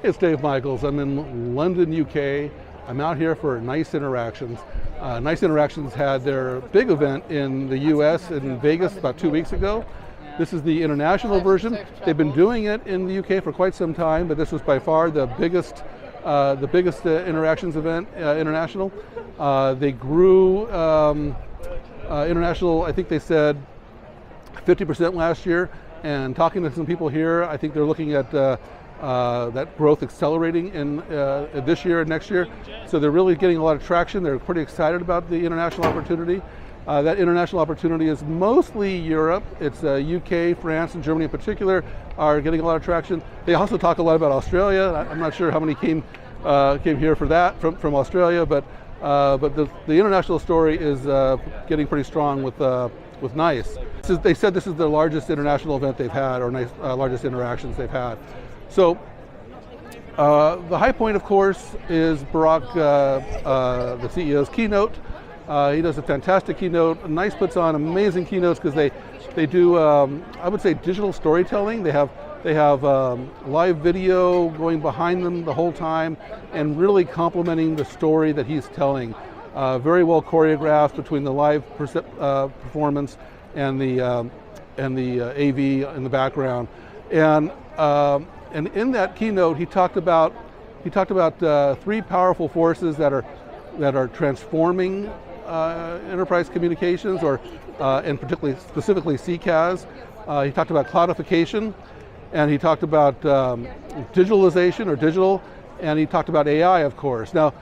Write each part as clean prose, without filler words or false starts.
It's Dave Michels. I'm in London, UK. I'm out here for Nice Interactions. Nice Interactions had their big event in the US in Vegas about 2 weeks ago. This is the international version. They've been doing it in the UK for quite some time, but this was by far the biggest interactions event international. They grew international, I think they said 50% last year, and talking to some people here, I think they're looking at that growth accelerating in this year and next year. So they're really getting a lot of traction. They're pretty excited about the international opportunity. That international opportunity is mostly Europe. It's UK, France, and Germany in particular are getting a lot of traction. They also talk a lot about Australia. I'm not sure how many came here for that from Australia, but the international story is getting pretty strong with Nice. They said this is the largest international event they've had, or largest interactions they've had. So the high point, of course, is Barack, the CEO's keynote. He does a fantastic keynote. Nice puts on amazing keynotes because they do, I would say, digital storytelling. They have live video going behind them the whole time and really complementing the story that he's telling. Very well choreographed between the live performance and the AV in the background. And in that keynote, he talked about three powerful forces that are transforming enterprise communications, and particularly specifically CCaaS. He talked about cloudification, and he talked about digitalization or digital, and he talked about AI, of course. Now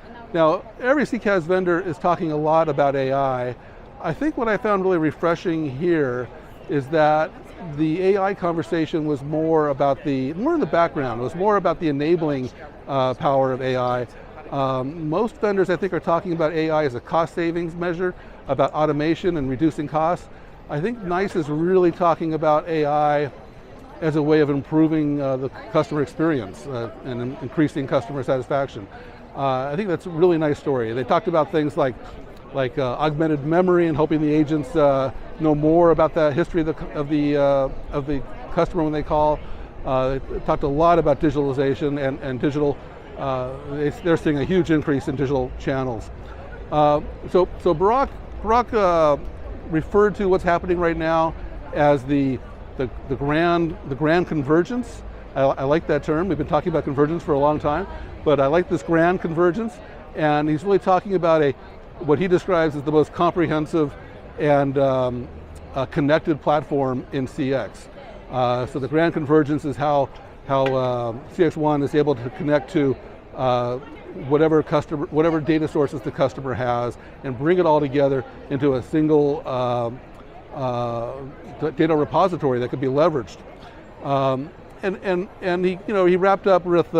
every CCaaS vendor is talking a lot about AI. I think what I found really refreshing here is that the AI conversation was more in the background. It was more about the enabling power of AI. Most vendors, I think, are talking about AI as a cost savings measure, about automation and reducing costs. I think Nice is really talking about AI as a way of improving the customer experience and increasing customer satisfaction. I think that's a really nice story. They talked about things like augmented memory and hoping the agents know more about the history of the customer when they call. They talked a lot about digitalization and digital. They're seeing a huge increase in digital channels. So Barack referred to what's happening right now as the grand convergence. I like that term. We've been talking about convergence for a long time, but I like this grand convergence. And he's really talking about what he describes as the most comprehensive and connected platform in CX. So the grand convergence is how CX1 is able to connect to whatever data sources the customer has and bring it all together into a single data repository that could be leveraged. And he wrapped up with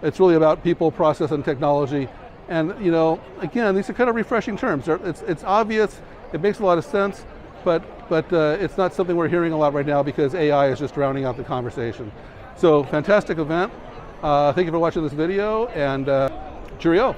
it's really about people, process, and technology. And again, these are kind of refreshing terms. It's obvious, it makes a lot of sense, but it's not something we're hearing a lot right now because AI is just drowning out the conversation. So fantastic event. Thank you for watching this video, and cheerio.